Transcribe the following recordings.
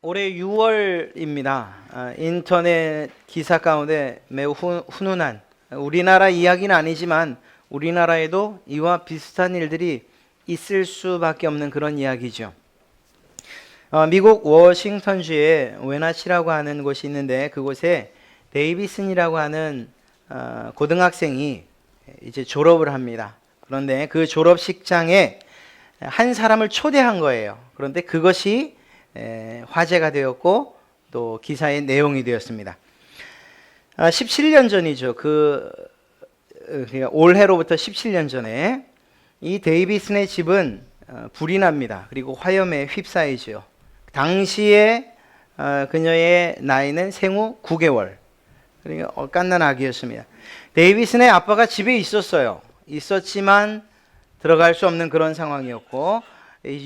올해 6월입니다. 인터넷 기사 가운데 매우 훈훈한, 우리나라 이야기는 아니지만 우리나라에도 이와 비슷한 일들이 있을 수밖에 없는 그런 이야기죠. 미국 워싱턴주에 웨나시라고 하는 곳이 있는데, 그곳에 데이비슨이라고 하는 고등학생이 이제 졸업을 합니다. 그런데 그 졸업식장에 한 사람을 초대한 거예요. 그런데 그것이 화제가 되었고 또 기사의 내용이 되었습니다. 17년 전이죠. 올해로부터 17년 전에 이 데이비슨의 집은 불이 납니다. 그리고 화염에 휩싸이죠. 당시에 그녀의 나이는 생후 9개월. 그러니까 갓난 아기였습니다. 데이비슨의 아빠가 집에 있었지만 들어갈 수 없는 그런 상황이었고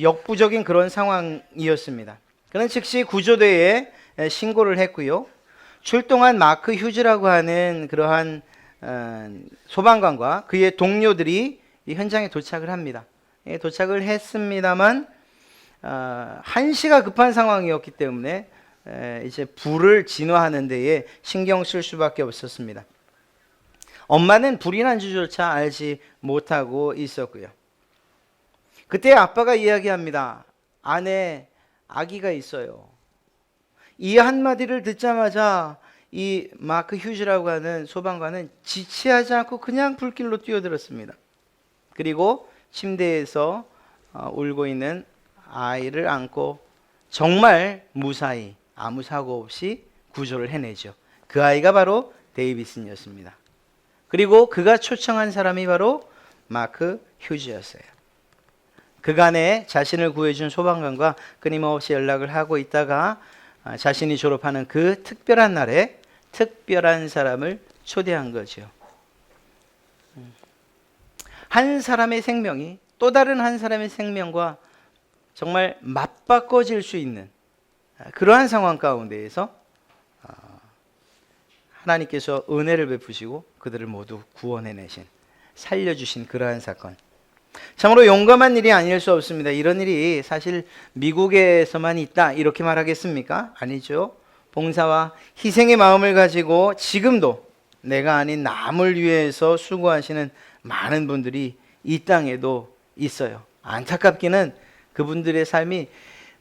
역부족인 그런 상황이었습니다. 그는 즉시 구조대에 신고를 했고요. 출동한 마크 휴즈라고 하는 그러한 소방관과 그의 동료들이 이 현장에 도착을 합니다. 도착을 했습니다만 한시가 급한 상황이었기 때문에 이제 불을 진화하는 데에 신경 쓸 수밖에 없었습니다. 엄마는 불이 난 줄조차 알지 못하고 있었고요. 그때 아빠가 이야기합니다. 안에 아기가 있어요. 이 한마디를 듣자마자 이 마크 휴즈라고 하는 소방관은 지체하지 않고 그냥 불길로 뛰어들었습니다. 그리고 침대에서 울고 있는 아이를 안고 정말 무사히 아무 사고 없이 구조를 해내죠. 그 아이가 바로 데이비슨이었습니다. 그리고 그가 초청한 사람이 바로 마크 휴즈였어요. 그간에 자신을 구해준 소방관과 끊임없이 연락을 하고 있다가 자신이 졸업하는 그 특별한 날에 특별한 사람을 초대한 거죠. 한 사람의 생명이 또 다른 한 사람의 생명과 정말 맞바꿔질 수 있는 그러한 상황 가운데에서 하나님께서 은혜를 베푸시고 그들을 모두 구원해내신, 살려주신 그러한 사건. 참으로 용감한 일이 아닐 수 없습니다. 이런 일이 사실 미국에서만 있다 이렇게 말하겠습니까? 아니죠. 봉사와 희생의 마음을 가지고 지금도 내가 아닌 남을 위해서 수고하시는 많은 분들이 이 땅에도 있어요. 안타깝기는 그분들의 삶이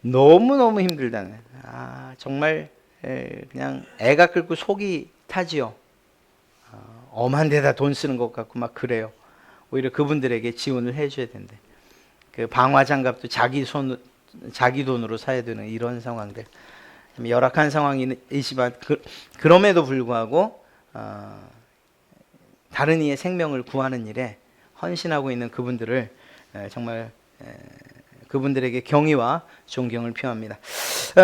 너무너무 힘들다는, 정말 그냥 애가 끓고 속이 타지요. 엄한 데다 돈 쓰는 것 같고 막 그래요. 오히려 그분들에게 지원을 해줘야 된대. 그 방화장갑도 자기 돈으로 사야 되는 이런 상황들. 열악한 상황이지만 그럼에도 불구하고 다른 이의 생명을 구하는 일에 헌신하고 있는 그분들을 정말 그분들에게 경의와 존경을 표합니다.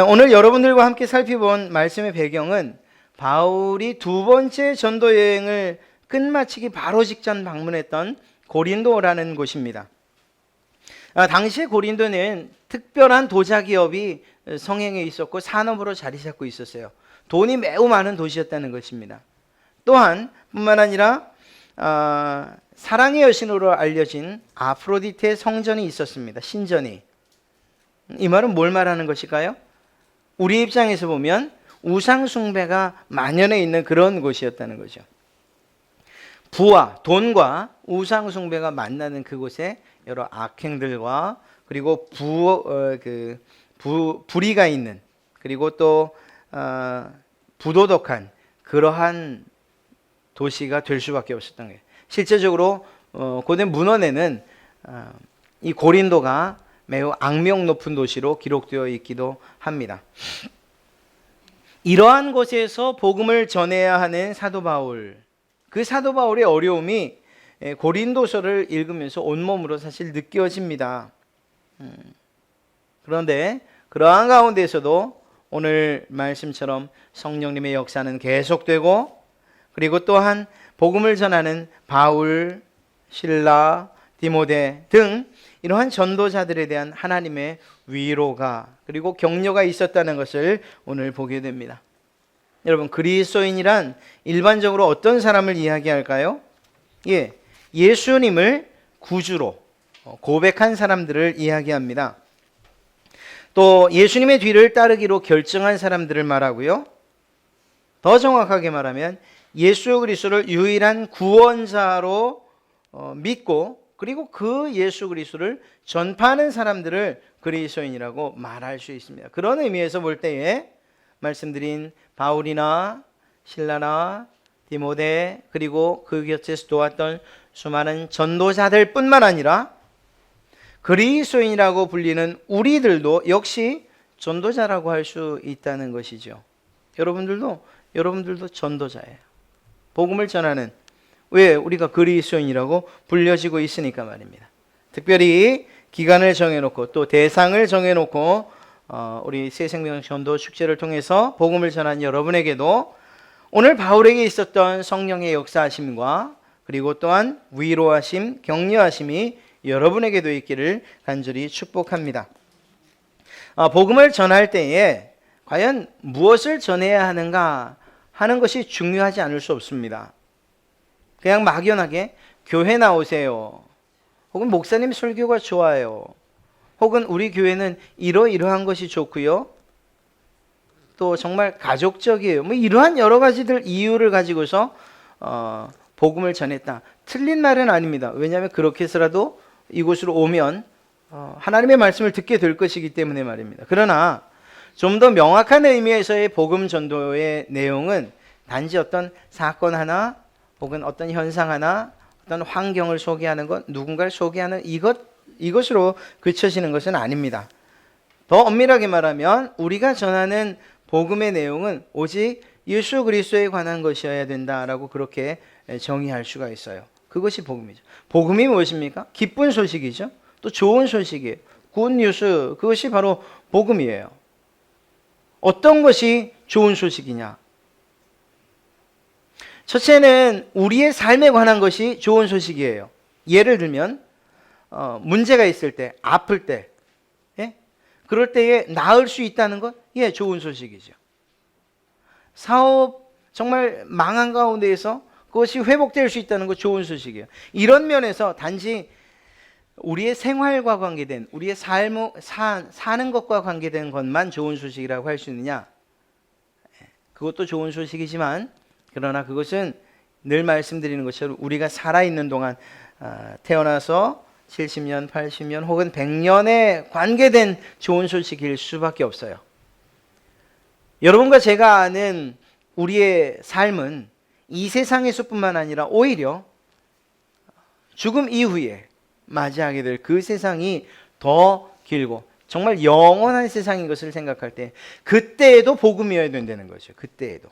오늘 여러분들과 함께 살펴본 말씀의 배경은 바울이 두 번째 전도 여행을 끝마치기 바로 직전 방문했던 고린도라는 곳입니다. 당시에 고린도는 특별한 도자기업이 성행해 있었고 산업으로 자리 잡고 있었어요. 돈이 매우 많은 도시였다는 것입니다. 또한 뿐만 아니라 사랑의 여신으로 알려진 아프로디테 성전이 있었습니다. 신전이. 이 말은 뭘 말하는 것일까요? 우리 입장에서 보면 우상 숭배가 만연해 있는 그런 곳이었다는 거죠. 부와 돈과 우상 숭배가 만나는 그곳에 여러 악행들과 그리고 불의가 있는, 그리고 또 부도덕한 그러한 도시가 될 수밖에 없었던 거예요. 실제적으로 고대 문헌에는 이 고린도가 매우 악명 높은 도시로 기록되어 있기도 합니다. 이러한 곳에서 복음을 전해야 하는 사도 바울, 그 사도 바울의 어려움이 고린도서를 읽으면서 온몸으로 사실 느껴집니다. 그런데 그러한 가운데서도 오늘 말씀처럼 성령님의 역사는 계속되고, 그리고 또한 복음을 전하는 바울, 실라, 디모데 등 이러한 전도자들에 대한 하나님의 위로가 그리고 격려가 있었다는 것을 오늘 보게 됩니다. 여러분, 그리스도인이란 일반적으로 어떤 사람을 이야기할까요? 예수님을 구주로 고백한 사람들을 이야기합니다. 또 예수님의 뒤를 따르기로 결정한 사람들을 말하고요. 더 정확하게 말하면 예수 그리스도를 유일한 구원자로 믿고 그리고 그 예수 그리스도를 전파하는 사람들을 그리스도인이라고 말할 수 있습니다. 그런 의미에서 볼 때에 말씀드린 바울이나 실라나 디모데 그리고 그 곁에서 도왔던 수많은 전도자들 뿐만 아니라 그리스도인이라고 불리는 우리들도 역시 전도자라고 할 수 있다는 것이죠. 여러분들도 전도자예요. 복음을 전하는, 왜? 우리가 그리스도인이라고 불려지고 있으니까 말입니다. 특별히 기간을 정해놓고 또 대상을 정해놓고 우리 새생명 전도 축제를 통해서 복음을 전한 여러분에게도 오늘 바울에게 있었던 성령의 역사하심과 그리고 또한 위로하심, 격려하심이 여러분에게도 있기를 간절히 축복합니다. 복음을 전할 때에 과연 무엇을 전해야 하는가 하는 것이 중요하지 않을 수 없습니다. 그냥 막연하게 교회 나오세요. 혹은 목사님 설교가 좋아요. 혹은 우리 교회는 이러이러한 것이 좋고요. 또 정말 가족적이에요. 뭐 이러한 여러 가지들 이유를 가지고서 복음을 전했다. 틀린 말은 아닙니다. 왜냐하면 그렇게 해서라도 이곳으로 오면 하나님의 말씀을 듣게 될 것이기 때문에 말입니다. 그러나 좀 더 명확한 의미에서의 복음 전도의 내용은 단지 어떤 사건 하나 혹은 어떤 현상 하나 어떤 환경을 소개하는 것, 누군가를 소개하는 이것으로 그쳐지는 것은 아닙니다. 더 엄밀하게 말하면 우리가 전하는 복음의 내용은 오직 예수 그리스도에 관한 것이어야 된다라고 그렇게 정의할 수가 있어요. 그것이 복음이죠. 복음이 무엇입니까? 기쁜 소식이죠. 또 좋은 소식이에요. 굿뉴스, 그것이 바로 복음이에요. 어떤 것이 좋은 소식이냐? 첫째는 우리의 삶에 관한 것이 좋은 소식이에요. 예를 들면 문제가 있을 때, 아플 때, 예? 그럴 때에 나을 수 있다는 것, 예, 좋은 소식이죠. 사업 정말 망한 가운데에서 그것이 회복될 수 있다는 것, 좋은 소식이에요. 이런 면에서 단지 우리의 생활과 관계된, 우리의 사는 것과 관계된 것만 좋은 소식이라고 할 수 있느냐? 그것도 좋은 소식이지만 그러나 그것은 늘 말씀드리는 것처럼 우리가 살아있는 동안 태어나서 70년, 80년 혹은 100년에 관계된 좋은 소식일 수밖에 없어요. 여러분과 제가 아는 우리의 삶은 이 세상에서뿐만 아니라 오히려 죽음 이후에 맞이하게 될 그 세상이 더 길고 정말 영원한 세상인 것을 생각할 때 그때에도 복음이어야 된다는 거죠. 그때에도.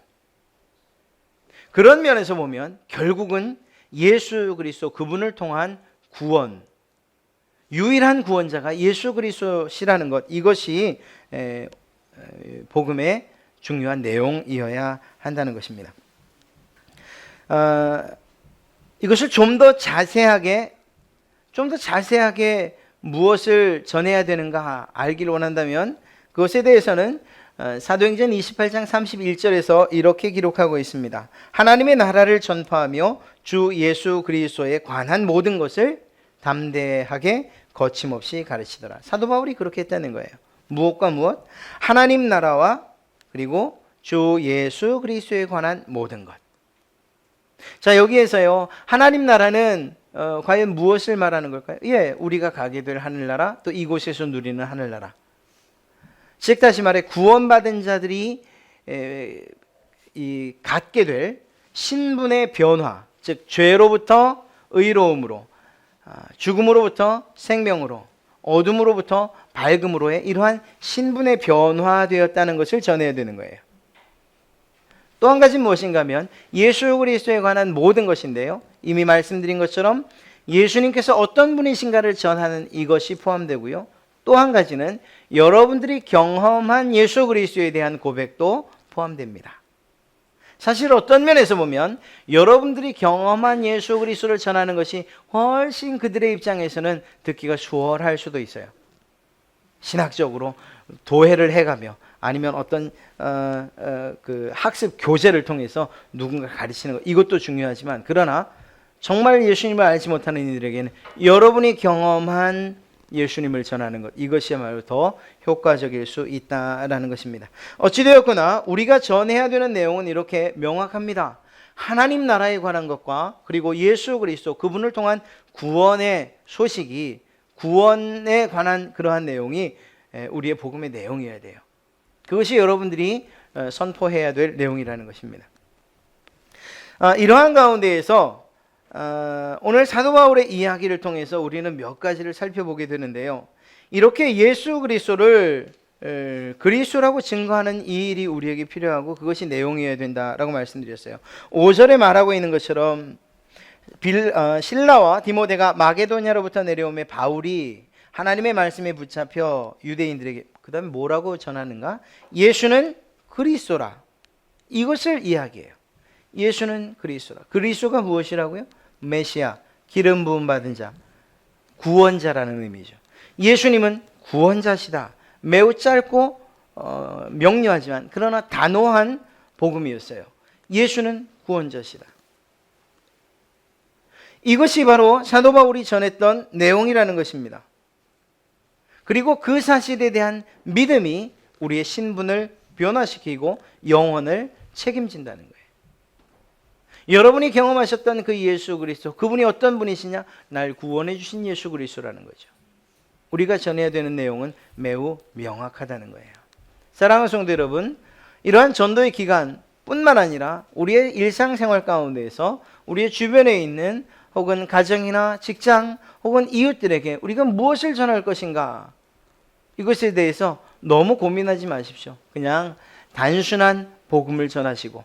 그런 면에서 보면 결국은 예수 그리스도 그분을 통한 구원, 유일한 구원자가 예수 그리스도시라는 것, 이것이 복음의 중요한 내용이어야 한다는 것입니다. 이것을 좀 더 자세하게 무엇을 전해야 되는가 알기를 원한다면 그것에 대해서는 사도행전 28장 31절에서 이렇게 기록하고 있습니다. 하나님의 나라를 전파하며 주 예수 그리스도에 관한 모든 것을 담대하게 거침없이 가르치더라. 사도 바울이 그렇게 했다는 거예요. 무엇과 무엇? 하나님 나라와 그리고 주 예수 그리스도에 관한 모든 것. 자, 여기에서요, 하나님 나라는 과연 무엇을 말하는 걸까요? 예, 우리가 가게 될 하늘나라, 또 이곳에서 누리는 하늘나라. 즉 다시 말해 구원받은 자들이 갖게 될 신분의 변화, 즉 죄로부터 의로움으로, 죽음으로부터 생명으로, 어둠으로부터 밝음으로의 이러한 신분의 변화되었다는 것을 전해야 되는 거예요. 또 한 가지 무엇인가 하면 예수 그리스도에 관한 모든 것인데요. 이미 말씀드린 것처럼 예수님께서 어떤 분이신가를 전하는 이것이 포함되고요. 또 한 가지는 여러분들이 경험한 예수 그리스도에 대한 고백도 포함됩니다. 사실 어떤 면에서 보면 여러분들이 경험한 예수 그리스도를 전하는 것이 훨씬 그들의 입장에서는 듣기가 수월할 수도 있어요. 신학적으로 도회를 해가며 아니면 어떤 그 학습 교재를 통해서 누군가 가르치는 것, 이것도 중요하지만 그러나 정말 예수님을 알지 못하는 이들에게는 여러분이 경험한 예수님을 전하는 것, 이것이야말로 더 효과적일 수 있다라는 것입니다. 어찌되었거나 우리가 전해야 되는 내용은 이렇게 명확합니다. 하나님 나라에 관한 것과 그리고 예수 그리스도 그분을 통한 구원의 소식이, 구원에 관한 그러한 내용이 우리의 복음의 내용이어야 돼요. 그것이 여러분들이 선포해야 될 내용이라는 것입니다. 이러한 가운데에서 오늘 사도 바울의 이야기를 통해서 우리는 몇 가지를 살펴보게 되는데요. 이렇게 예수 그리스도를 그리스도라고 증거하는 이 일이 우리에게 필요하고 그것이 내용이어야 된다라고 말씀드렸어요. 5절에 말하고 있는 것처럼 실라와 디모데가 마게도냐로부터 내려오매 바울이 하나님의 말씀에 붙잡혀 유대인들에게 그 다음에 뭐라고 전하는가? 예수는 그리스도라. 이것을 이야기해요. 예수는 그리스도라. 그리스도가 무엇이라고요? 메시아, 기름 부음 받은 자, 구원자라는 의미죠. 예수님은 구원자시다. 매우 짧고 명료하지만 그러나 단호한 복음이었어요. 예수는 구원자시다. 이것이 바로 사도 바울이 전했던 내용이라는 것입니다. 그리고 그 사실에 대한 믿음이 우리의 신분을 변화시키고 영혼을 책임진다는 거예요. 여러분이 경험하셨던 그 예수 그리스도, 그분이 어떤 분이시냐? 날 구원해 주신 예수 그리스도라는 거죠. 우리가 전해야 되는 내용은 매우 명확하다는 거예요. 사랑하는 성도 여러분, 이러한 전도의 기간뿐만 아니라 우리의 일상생활 가운데에서 우리의 주변에 있는 혹은 가정이나 직장 혹은 이웃들에게 우리가 무엇을 전할 것인가, 이것에 대해서 너무 고민하지 마십시오. 그냥 단순한 복음을 전하시고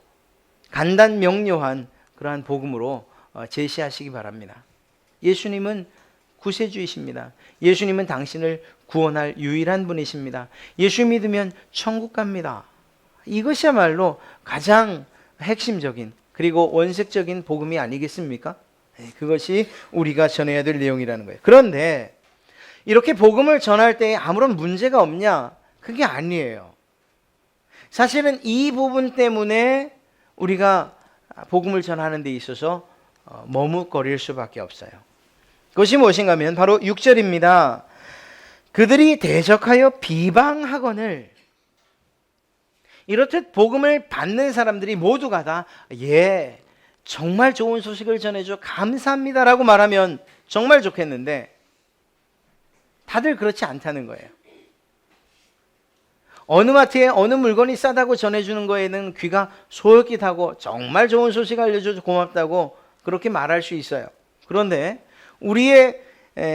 간단 명료한 그러한 복음으로 제시하시기 바랍니다. 예수님은 구세주이십니다. 예수님은 당신을 구원할 유일한 분이십니다. 예수 믿으면 천국 갑니다. 이것이야말로 가장 핵심적인 그리고 원색적인 복음이 아니겠습니까? 그것이 우리가 전해야 될 내용이라는 거예요. 그런데 이렇게 복음을 전할 때 아무런 문제가 없냐? 그게 아니에요. 사실은 이 부분 때문에 우리가 복음을 전하는 데 있어서 머뭇거릴 수밖에 없어요. 그것이 무엇인가 하면 바로 6절입니다. 그들이 대적하여 비방하거늘, 이렇듯 복음을 받는 사람들이 모두가 다 정말 좋은 소식을 전해줘 감사합니다라고 말하면 정말 좋겠는데 다들 그렇지 않다는 거예요. 어느 마트에 어느 물건이 싸다고 전해주는 거에는 귀가 솔깃하고 정말 좋은 소식 알려줘서 고맙다고 그렇게 말할 수 있어요. 그런데 우리의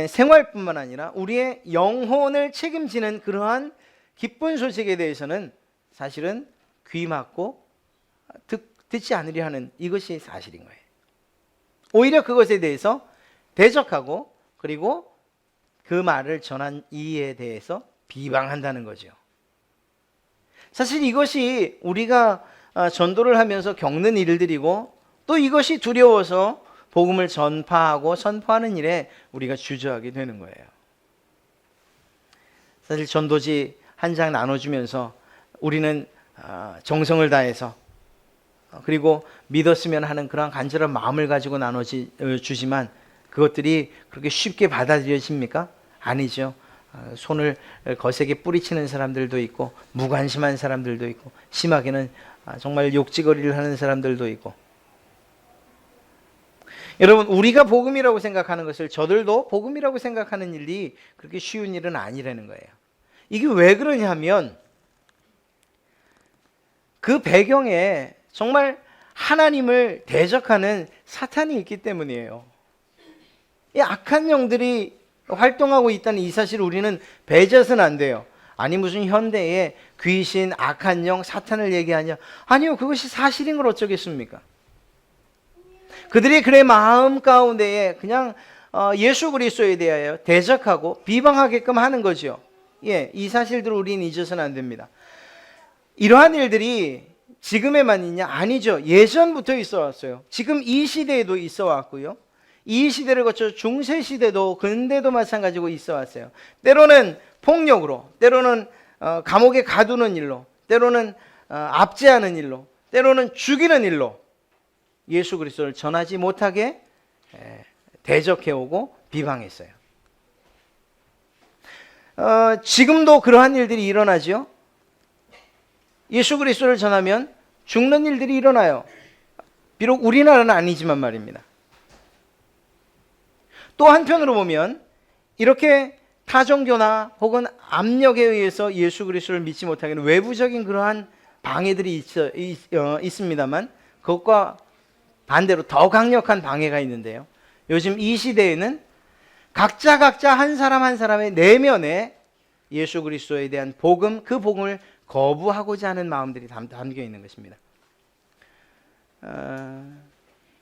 생활뿐만 아니라 우리의 영혼을 책임지는 그러한 기쁜 소식에 대해서는 사실은 귀 막고 듣지 않으려 하는 이것이 사실인 거예요. 오히려 그것에 대해서 대적하고 그리고 그 말을 전한 이에 대해서 비방한다는 거죠. 사실 이것이 우리가 전도를 하면서 겪는 일들이고 또 이것이 두려워서 복음을 전파하고 선포하는 일에 우리가 주저하게 되는 거예요. 사실 전도지 한 장 나눠주면서 우리는 정성을 다해서 그리고 믿었으면 하는 그런 간절한 마음을 가지고 나눠주지만 그것들이 그렇게 쉽게 받아들여집니까? 아니죠. 손을 거세게 뿌리치는 사람들도 있고 무관심한 사람들도 있고 심하게는 정말 욕지거리를 하는 사람들도 있고. 여러분, 우리가 복음이라고 생각하는 것을 저들도 복음이라고 생각하는 일이 그렇게 쉬운 일은 아니라는 거예요. 이게 왜 그러냐 하면 그 배경에 정말 하나님을 대적하는 사탄이 있기 때문이에요. 이 악한 영들이 활동하고 있다는 이 사실을 우리는 배제해서는 안 돼요. 아니 무슨 현대에 귀신, 악한 영, 사탄을 얘기하냐? 아니요, 그것이 사실인 걸 어쩌겠습니까? 그들이 그의 마음 가운데에 그냥 예수 그리스도에 대하여 대적하고 비방하게끔 하는 거죠. 이 사실들을 우리는 잊어서는 안 됩니다. 이러한 일들이 지금에만 있냐? 아니죠. 예전부터 있어 왔어요. 지금 이 시대에도 있어 왔고요. 이 시대를 거쳐 중세 시대도 근대도 마찬가지고 있어 왔어요. 때로는 폭력으로, 때로는 감옥에 가두는 일로, 때로는 압제하는 일로, 때로는 죽이는 일로 예수 그리스도를 전하지 못하게 대적해오고 비방했어요. 지금도 그러한 일들이 일어나죠. 예수 그리스도를 전하면 죽는 일들이 일어나요. 비록 우리나라는 아니지만 말입니다. 또 한편으로 보면 이렇게 타종교나 혹은 압력에 의해서 예수 그리스도를 믿지 못하게 하는 외부적인 그러한 방해들이 있습니다만 그것과 반대로 더 강력한 방해가 있는데요. 요즘 이 시대에는 각자 한 사람 한 사람의 내면에 예수 그리스도에 대한 복음, 그 복음을 거부하고자 하는 마음들이 담겨 있는 것입니다.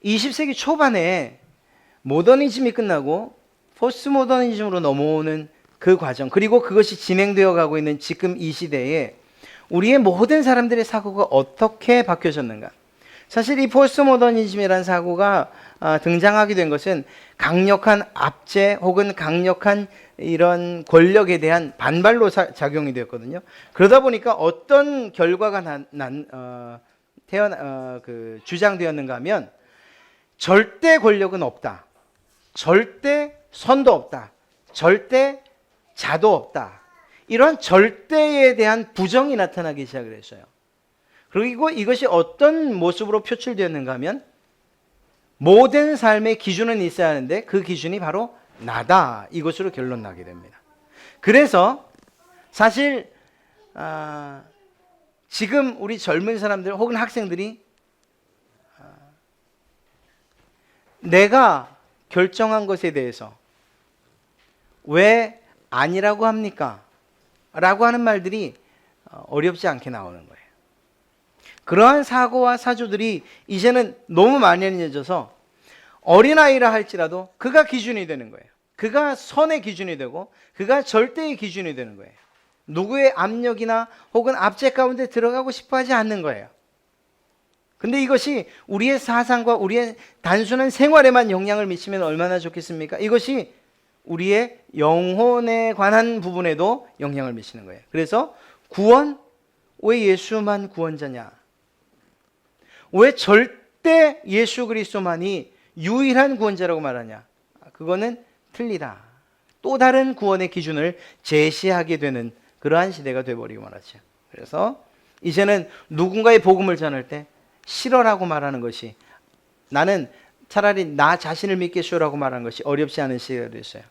20세기 초반에 모더니즘이 끝나고 포스트 모더니즘으로 넘어오는 그 과정, 그리고 그것이 진행되어 가고 있는 지금 이 시대에 우리의 모든 사람들의 사고가 어떻게 바뀌어졌는가? 사실 이 포스트 모더니즘이라는 사고가 등장하게 된 것은 강력한 압제 혹은 강력한 이런 권력에 대한 반발로 작용이 되었거든요. 그러다 보니까 어떤 결과가 주장되었는가 하면 절대 권력은 없다. 절대 선도 없다. 절대 자도 없다. 이런 절대에 대한 부정이 나타나기 시작을 했어요. 그리고 이것이 어떤 모습으로 표출되었는가 하면 모든 삶의 기준은 있어야 하는데 그 기준이 바로 나다. 이것으로 결론 나게 됩니다. 그래서 사실 지금 우리 젊은 사람들 혹은 학생들이 내가 결정한 것에 대해서 왜 아니라고 합니까? 라고 하는 말들이 어렵지 않게 나오는 거예요. 그러한 사고와 사조들이 이제는 너무 만연해져서 어린아이라 할지라도 그가 기준이 되는 거예요. 그가 선의 기준이 되고 그가 절대의 기준이 되는 거예요. 누구의 압력이나 혹은 압제 가운데 들어가고 싶어 하지 않는 거예요. 근데 이것이 우리의 사상과 우리의 단순한 생활에만 영향을 미치면 얼마나 좋겠습니까? 이것이 우리의 영혼에 관한 부분에도 영향을 미치는 거예요. 그래서 구원? 왜 예수만 구원자냐? 왜 절대 예수 그리스도만이 유일한 구원자라고 말하냐? 그거는 틀리다. 또 다른 구원의 기준을 제시하게 되는 그러한 시대가 되어버리고 말하죠. 그래서 이제는 누군가의 복음을 전할 때 싫어라고 말하는 것이, 나는 차라리 나 자신을 믿겠소라고 말하는 것이 어렵지 않은 시대가 됐어요.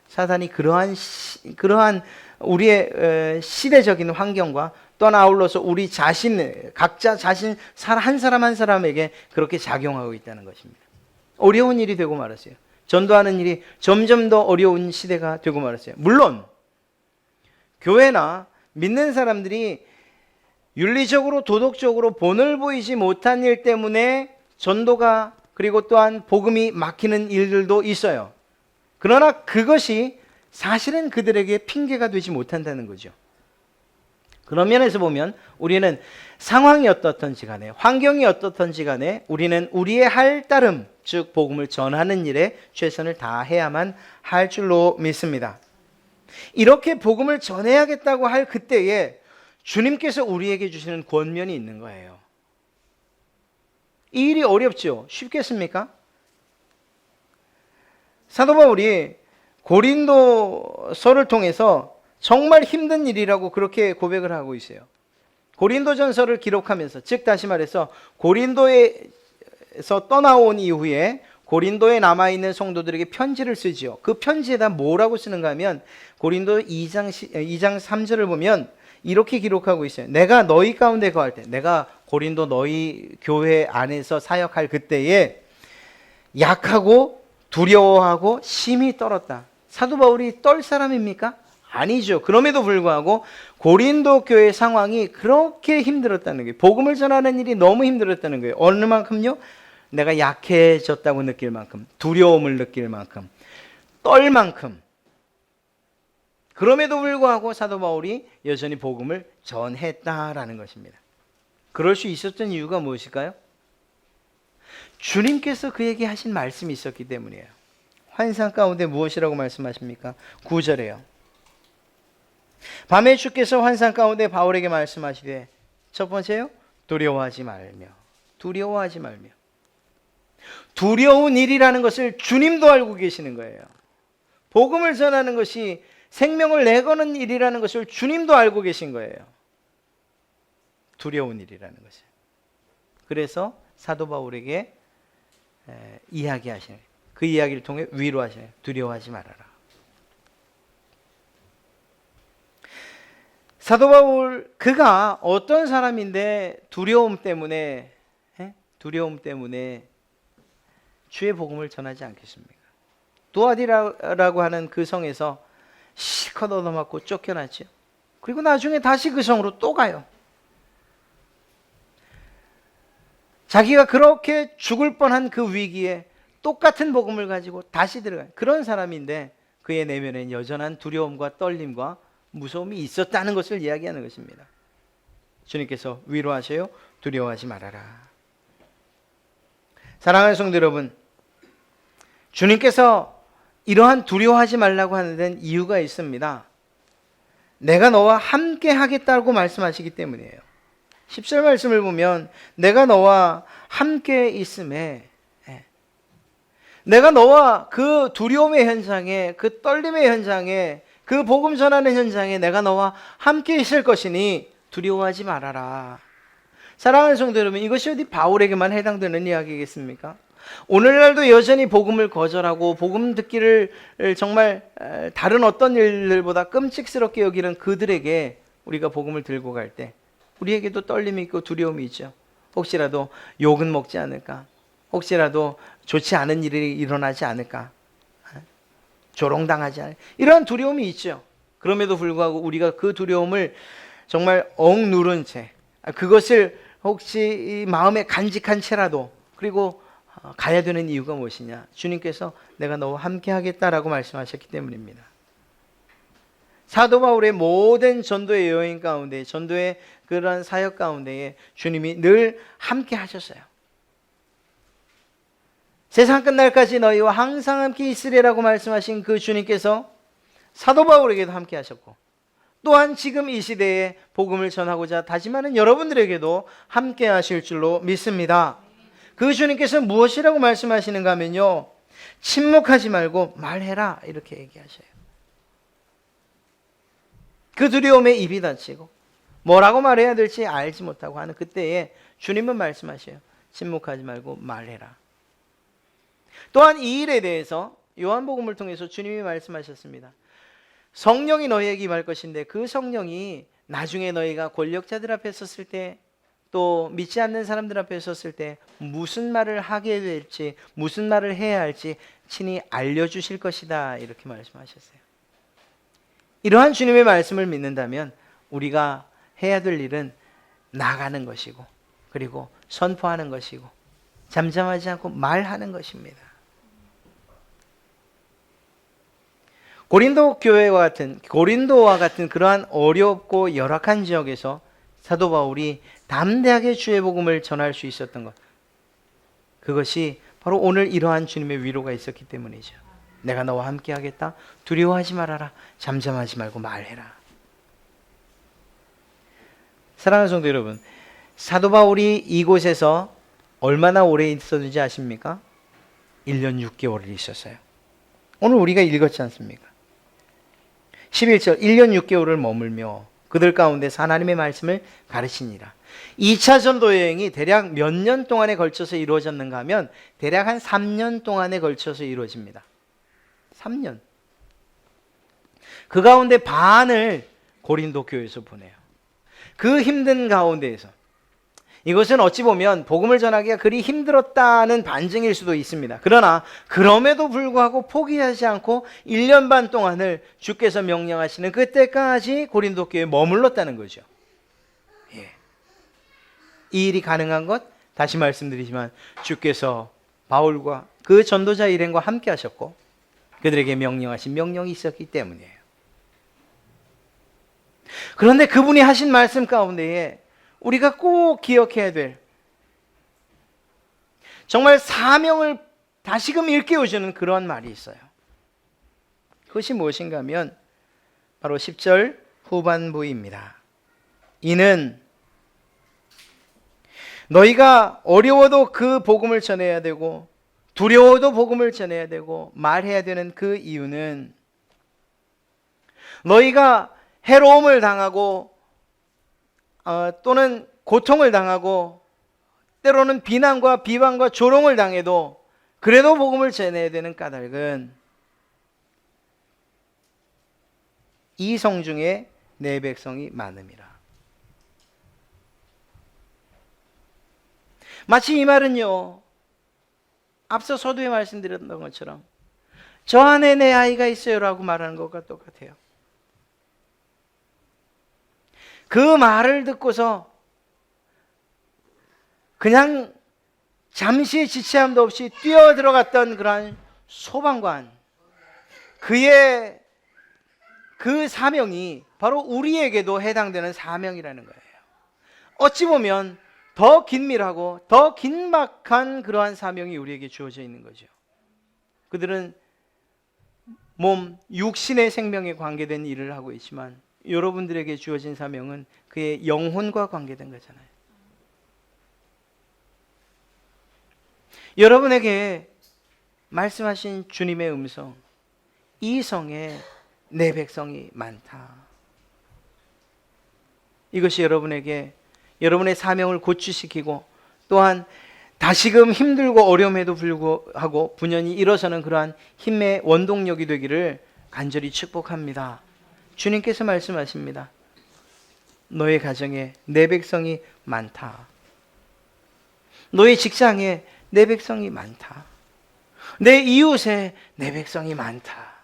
사단이 그러한 우리의 시대적인 환경과 또한 아울러서 우리 자신, 각자 자신 한 사람 한 사람에게 그렇게 작용하고 있다는 것입니다. 어려운 일이 되고 말았어요. 전도하는 일이 점점 더 어려운 시대가 되고 말았어요. 물론 교회나 믿는 사람들이 윤리적으로 도덕적으로 본을 보이지 못한 일 때문에 전도가 그리고 또한 복음이 막히는 일들도 있어요. 그러나 그것이 사실은 그들에게 핑계가 되지 못한다는 거죠. 그런 면에서 보면 우리는 상황이 어떻든지 간에, 환경이 어떻든지 간에 우리는 우리의 할 따름, 즉 복음을 전하는 일에 최선을 다해야만 할 줄로 믿습니다. 이렇게 복음을 전해야겠다고 할 그때에 주님께서 우리에게 주시는 권면이 있는 거예요. 이 일이 어렵죠? 쉽겠습니까? 사도 바울이 고린도서를 통해서 정말 힘든 일이라고 그렇게 고백을 하고 있어요. 고린도전서를 기록하면서, 즉 다시 말해서 고린도에서 떠나온 이후에 고린도에 남아있는 성도들에게 편지를 쓰지요. 그 편지에다 뭐라고 쓰는가 하면 고린도 2장 3절을 보면 이렇게 기록하고 있어요. 내가 너희 가운데 거할 때, 내가 고린도 너희 교회 안에서 사역할 그때에 약하고 두려워하고 심히 떨었다. 사도 바울이 떨 사람입니까? 아니죠. 그럼에도 불구하고 고린도 교회 상황이 그렇게 힘들었다는 거예요. 복음을 전하는 일이 너무 힘들었다는 거예요. 어느 만큼요? 내가 약해졌다고 느낄 만큼, 두려움을 느낄 만큼, 떨 만큼. 그럼에도 불구하고 사도 바울이 여전히 복음을 전했다라는 것입니다. 그럴 수 있었던 이유가 무엇일까요? 주님께서 그에게 하신 말씀이 있었기 때문이에요. 환상 가운데 무엇이라고 말씀하십니까? 9절에요. 밤에 주께서 환상 가운데 바울에게 말씀하시되, 첫 번째요, 두려워하지 말며. 두려워하지 말며. 두려운 일이라는 것을 주님도 알고 계시는 거예요. 복음을 전하는 것이 생명을 내거는 일이라는 것을 주님도 알고 계신 거예요. 두려운 일이라는 것을. 그래서 사도 바울에게 이야기하시는, 그 이야기를 통해 위로하시는, 두려워하지 말아라. 사도 바울, 그가 어떤 사람인데 두려움 때문에 주의 복음을 전하지 않겠습니까? 두아디라고 하는 그 성에서 실컷 얻어맞고 쫓겨났죠. 그리고 나중에 다시 그 성으로 또 가요. 자기가 그렇게 죽을 뻔한 그 위기에 똑같은 복음을 가지고 다시 들어가요. 그런 사람인데 그의 내면엔 여전한 두려움과 떨림과 무서움이 있었다는 것을 이야기하는 것입니다. 주님께서 위로하세요. 두려워하지 말아라. 사랑하는 성도 여러분, 주님께서 이러한 두려워하지 말라고 하는 데는 이유가 있습니다. 내가 너와 함께 하겠다고 말씀하시기 때문이에요. 10절 말씀을 보면 내가 너와 함께 있음에, 내가 너와 그 두려움의 현장에, 그 떨림의 현장에, 그 복음 전하는 현장에 내가 너와 함께 있을 것이니 두려워하지 말아라. 사랑하는 성도 여러분, 이것이 어디 바울에게만 해당되는 이야기겠습니까? 오늘날도 여전히 복음을 거절하고 복음 듣기를 정말 다른 어떤 일들보다 끔찍스럽게 여기는 그들에게 우리가 복음을 들고 갈 때 우리에게도 떨림이 있고 두려움이 있죠. 혹시라도 욕은 먹지 않을까? 혹시라도 좋지 않은 일이 일어나지 않을까? 조롱당하지 않을까? 이러한 두려움이 있죠. 그럼에도 불구하고 우리가 그 두려움을 정말 억누른 채, 그것을 혹시 마음에 간직한 채라도, 그리고 가야 되는 이유가 무엇이냐? 주님께서 내가 너와 함께 하겠다라고 말씀하셨기 때문입니다. 사도 바울의 모든 전도의 여행 가운데, 전도의 그러한 사역 가운데에 주님이 늘 함께 하셨어요. 세상 끝날까지 너희와 항상 함께 있으리라고 말씀하신 그 주님께서 사도 바울에게도 함께 하셨고, 또한 지금 이 시대에 복음을 전하고자 다짐하는 여러분들에게도 함께 하실 줄로 믿습니다. 그 주님께서 무엇이라고 말씀하시는가 하면요, 침묵하지 말고 말해라, 이렇게 얘기하셔요. 그 두려움에 입이 닫히고 뭐라고 말해야 될지 알지 못하고 하는 그때에 주님은 말씀하셔요. 침묵하지 말고 말해라. 또한 이 일에 대해서 요한복음을 통해서 주님이 말씀하셨습니다. 성령이 너희에게 임할 것인데 그 성령이 나중에 너희가 권력자들 앞에 섰을 때, 또 믿지 않는 사람들 앞에 섰을 때 무슨 말을 하게 될지, 무슨 말을 해야 할지 친히 알려주실 것이다, 이렇게 말씀하셨어요. 이러한 주님의 말씀을 믿는다면 우리가 해야 될 일은 나가는 것이고, 그리고 선포하는 것이고, 잠잠하지 않고 말하는 것입니다. 고린도와 같은 그러한 어렵고 열악한 지역에서 사도 바울이 담대하게 주의 복음을 전할 수 있었던 것, 그것이 바로 오늘 이러한 주님의 위로가 있었기 때문이죠. 내가 너와 함께 하겠다. 두려워하지 말아라. 잠잠하지 말고 말해라. 사랑하는 성도 여러분, 사도 바울이 이곳에서 얼마나 오래 있었는지 아십니까? 1년 6개월을 있었어요. 오늘 우리가 읽었지 않습니까? 11절, 1년 6개월을 머물며 그들 가운데서 하나님의 말씀을 가르치니라. 2차 전도 여행이 대략 몇 년 동안에 걸쳐서 이루어졌는가 하면 대략 한 3년 동안에 걸쳐서 이루어집니다. 3년. 그 가운데 반을 고린도 교회에서 보내요. 그 힘든 가운데에서, 이것은 어찌 보면 복음을 전하기가 그리 힘들었다는 반증일 수도 있습니다. 그러나 그럼에도 불구하고 포기하지 않고 1년 반 동안을 주께서 명령하시는 그때까지 고린도 교회에 머물렀다는 거죠. 예. 이 일이 가능한 것, 다시 말씀드리지만 주께서 바울과 그 전도자 일행과 함께 하셨고 그들에게 명령하신 명령이 있었기 때문이에요. 그런데 그분이 하신 말씀 가운데에 우리가 꼭 기억해야 될, 정말 사명을 다시금 일깨워주는 그러한 말이 있어요. 그것이 무엇인가 하면 바로 10절 후반부입니다. 이는 너희가 어려워도 그 복음을 전해야 되고 두려워도 복음을 전해야 되고 말해야 되는 그 이유는 너희가 해로움을 당하고 또는 고통을 당하고 때로는 비난과 비방과 조롱을 당해도 그래도 복음을 전해야 되는 까닭은 이 성 중에 내 백성이 많음이라. 마치 이 말은요, 앞서 서두에 말씀드렸던 것처럼 저 안에 내 아이가 있어요 라고 말하는 것과 똑같아요. 그 말을 듣고서 그냥 잠시의 지체함도 없이 뛰어들어갔던 그러한 소방관, 그의 그 사명이 바로 우리에게도 해당되는 사명이라는 거예요. 어찌 보면 더 긴밀하고 더 긴박한 그러한 사명이 우리에게 주어져 있는 거죠. 그들은 몸, 육신의 생명에 관계된 일을 하고 있지만 여러분들에게 주어진 사명은 그의 영혼과 관계된 거잖아요. 여러분에게 말씀하신 주님의 음성, 이 성에 내 백성이 많다. 이것이 여러분에게 여러분의 사명을 고취시키고 또한 다시금 힘들고 어려움에도 불구하고 분연히 일어서는 그러한 힘의 원동력이 되기를 간절히 축복합니다. 주님께서 말씀하십니다. 너의 가정에 내 백성이 많다. 너의 직장에 내 백성이 많다. 내 이웃에 내 백성이 많다.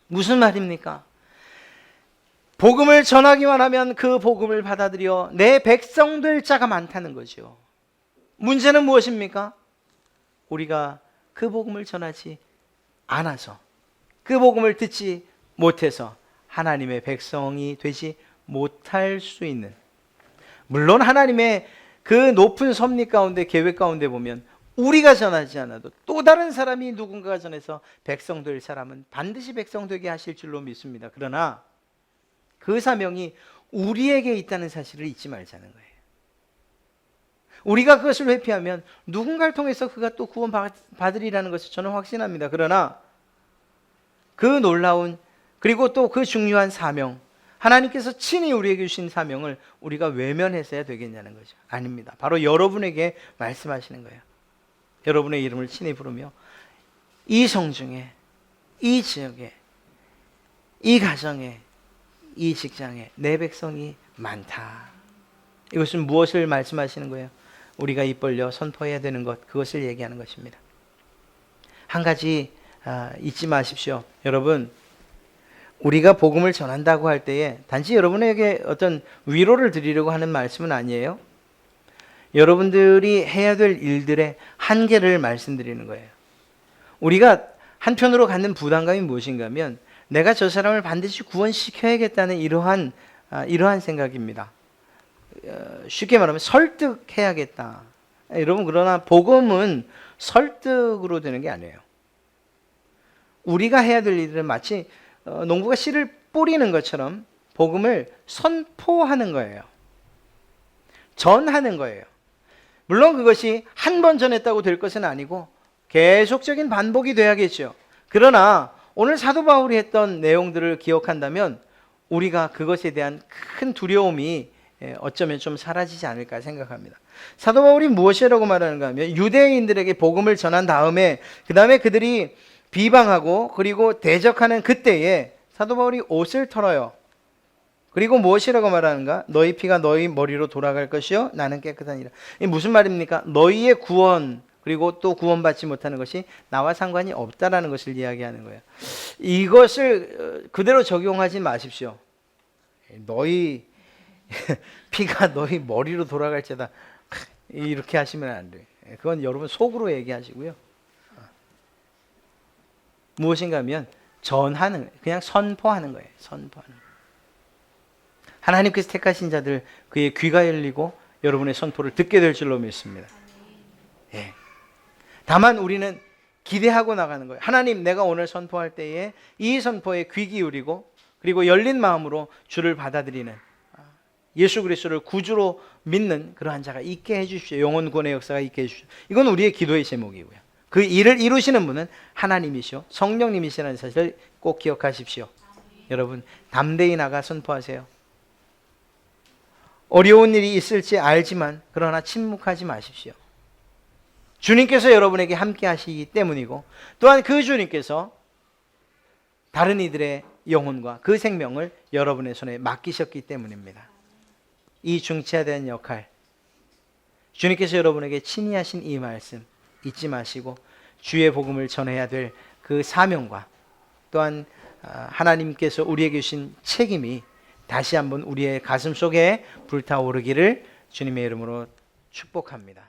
무슨 말입니까? 복음을 전하기만 하면 그 복음을 받아들여 내 백성 될 자가 많다는 거죠. 문제는 무엇입니까? 우리가 그 복음을 전하지 않아서, 그 복음을 듣지 못해서 하나님의 백성이 되지 못할 수 있는, 물론 하나님의 그 높은 섭리 가운데, 계획 가운데 보면 우리가 전하지 않아도 또 다른 사람이 누군가가 전해서 백성 될 사람은 반드시 백성 되게 하실 줄로 믿습니다. 그러나 그 사명이 우리에게 있다는 사실을 잊지 말자는 거예요. 우리가 그것을 회피하면 누군가를 통해서 그가 또 구원받으리라는 것을 저는 확신합니다. 그러나 그 놀라운, 그리고 또 그 중요한 사명, 하나님께서 친히 우리에게 주신 사명을 우리가 외면해서야 되겠냐는 거죠. 아닙니다. 바로 여러분에게 말씀하시는 거예요. 여러분의 이름을 친히 부르며 이 성중에, 이 지역에, 이 가정에, 이 직장에 내 백성이 많다. 이것은 무엇을 말씀하시는 거예요? 우리가 입 벌려 선포해야 되는 것, 그것을 얘기하는 것입니다. 한 가지 잊지 마십시오. 여러분, 우리가 복음을 전한다고 할 때에 단지 여러분에게 어떤 위로를 드리려고 하는 말씀은 아니에요. 여러분들이 해야 될 일들의 한계를 말씀드리는 거예요. 우리가 한편으로 갖는 부담감이 무엇인가 하면 내가 저 사람을 반드시 구원시켜야겠다는 이러한 생각입니다. 쉽게 말하면 설득해야겠다. 여러분, 그러나 복음은 설득으로 되는 게 아니에요. 우리가 해야 될 일은 마치 농부가 씨를 뿌리는 것처럼 복음을 선포하는 거예요. 전하는 거예요. 물론 그것이 한 번 전했다고 될 것은 아니고 계속적인 반복이 돼야겠죠. 그러나 오늘 사도 바울이 했던 내용들을 기억한다면 우리가 그것에 대한 큰 두려움이 어쩌면 좀 사라지지 않을까 생각합니다. 사도 바울이 무엇이라고 말하는가 하면 유대인들에게 복음을 전한 다음에 그 다음에 그들이 비방하고 그리고 대적하는 그때에 사도 바울이 옷을 털어요. 그리고 무엇이라고 말하는가? 너희 피가 너희 머리로 돌아갈 것이요 나는 깨끗하니라. 이게 무슨 말입니까? 너희의 구원, 그리고 또 구원받지 못하는 것이 나와 상관이 없다라는 것을 이야기하는 거예요. 이것을 그대로 적용하지 마십시오. 너희 피가 너희 머리로 돌아갈지다, 이렇게 하시면 안 돼요. 그건 여러분 속으로 얘기하시고요. 무엇인가 하면 전하는, 그냥 선포하는 거예요. 선포하는 거예요. 하나님께서 택하신 자들, 그의 귀가 열리고 여러분의 선포를 듣게 될 줄로 믿습니다. 예. 다만 우리는 기대하고 나가는 거예요. 하나님, 내가 오늘 선포할 때에 이 선포에 귀 기울이고 그리고 열린 마음으로 주를 받아들이는, 예수 그리스도를 구주로 믿는 그러한 자가 있게 해주십시오. 영혼 구원의 역사가 있게 해주십시오. 이건 우리의 기도의 제목이고요. 그 일을 이루시는 분은 하나님이시오 성령님이시라는 사실을 꼭 기억하십시오. 여러분 담대히 나가 선포하세요. 어려운 일이 있을지 알지만 그러나 침묵하지 마십시오. 주님께서 여러분에게 함께 하시기 때문이고 또한 그 주님께서 다른 이들의 영혼과 그 생명을 여러분의 손에 맡기셨기 때문입니다. 이 중차대한 역할, 주님께서 여러분에게 친히 하신 이 말씀 잊지 마시고 주의 복음을 전해야 될 그 사명과 또한 하나님께서 우리에게 주신 책임이 다시 한번 우리의 가슴 속에 불타오르기를 주님의 이름으로 축복합니다.